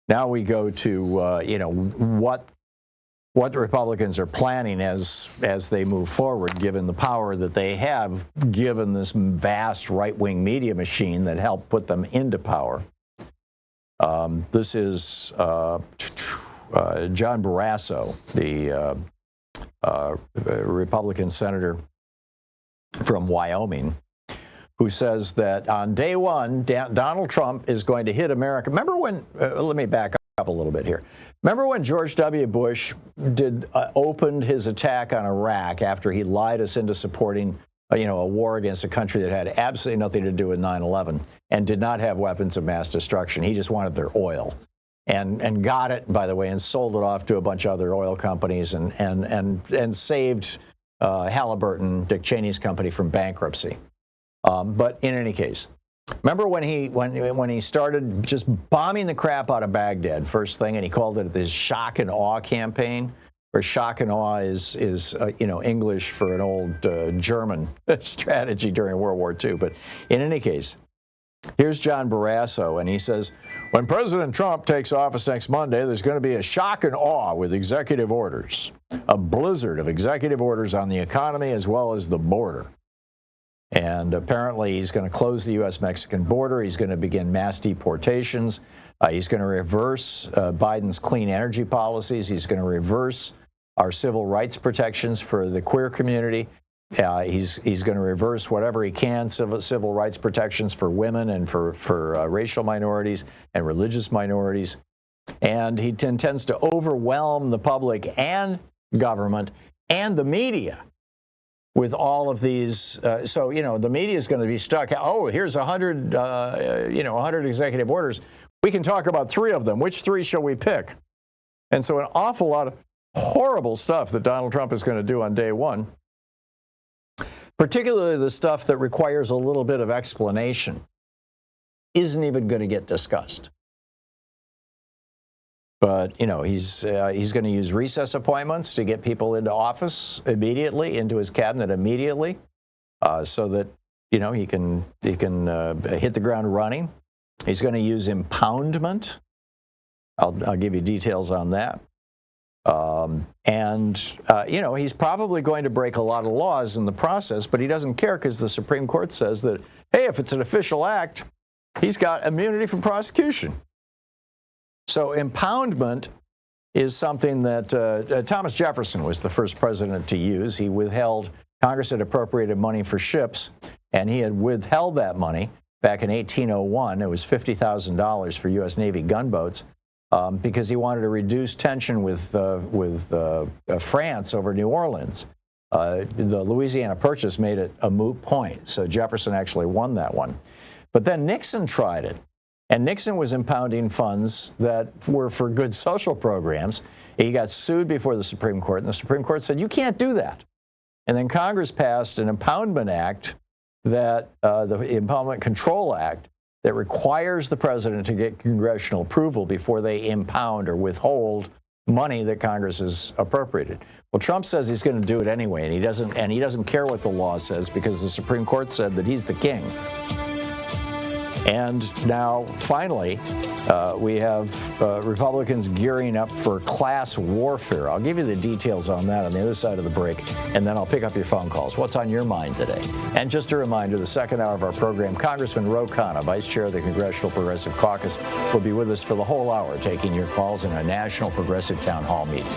Now we go to what the Republicans are planning as they move forward, given the power that they have, given this vast right-wing media machine that helped put them into power. This is John Barrasso, the Republican senator from Wyoming, who says that on day one, Donald Trump is going to hit America. Remember when, let me back up a little bit here. Remember when George W. Bush opened his attack on Iraq after he lied us into supporting a war against a country that had absolutely nothing to do with 9/11 and did not have weapons of mass destruction. He just wanted their oil and got it, by the way, and sold it off to a bunch of other oil companies and saved Halliburton, Dick Cheney's company, from bankruptcy. But in any case, remember when he started just bombing the crap out of Baghdad first thing, and he called it his shock and awe campaign, where shock and awe is English for an old German strategy during World War II. But in any case, here's John Barrasso, and he says, when President Trump takes office next Monday, there's going to be a shock and awe with executive orders, a blizzard of executive orders on the economy as well as the border. And apparently he's going to close the U.S.-Mexican border. He's going to begin mass deportations. He's going to reverse Biden's clean energy policies. He's going to reverse our civil rights protections for the queer community. He's going to reverse whatever he can, civil rights protections for women and for racial minorities and religious minorities. And he intends to overwhelm the public and government and the media with all of these. So, the media is going to be stuck. Oh, here's 100 executive orders. We can talk about 3 of them. Which 3 shall we pick? And so an awful lot of horrible stuff that Donald Trump is going to do on day one, particularly the stuff that requires a little bit of explanation, isn't even going to get discussed. But, he's going to use recess appointments to get people into office immediately, into his cabinet immediately, so that, he can hit the ground running. He's going to use impoundment. I'll give you details on that. He's probably going to break a lot of laws in the process, but he doesn't care because the Supreme Court says that, hey, if it's an official act, he's got immunity from prosecution. So impoundment is something that Thomas Jefferson was the first president to use. He withheld, Congress had appropriated money for ships, and he had withheld that money back in 1801. It was $50,000 for U.S. Navy gunboats because he wanted to reduce tension with France over New Orleans. The Louisiana Purchase made it a moot point, so Jefferson actually won that one. But then Nixon tried it. And Nixon was impounding funds that were for good social programs. He got sued before the Supreme Court, and the Supreme Court said, you can't do that. And then Congress passed an impoundment act, the Impoundment Control Act, that requires the president to get congressional approval before they impound or withhold money that Congress has appropriated. Well, Trump says he's going to do it anyway, and he doesn't care what the law says because the Supreme Court said that he's the king. And now, finally, we have Republicans gearing up for class warfare. I'll give you the details on that on the other side of the break, and then I'll pick up your phone calls. What's on your mind today? And just a reminder, the second hour of our program, Congressman Ro Khanna, Vice Chair of the Congressional Progressive Caucus, will be with us for the whole hour, taking your calls in a national progressive town hall meeting.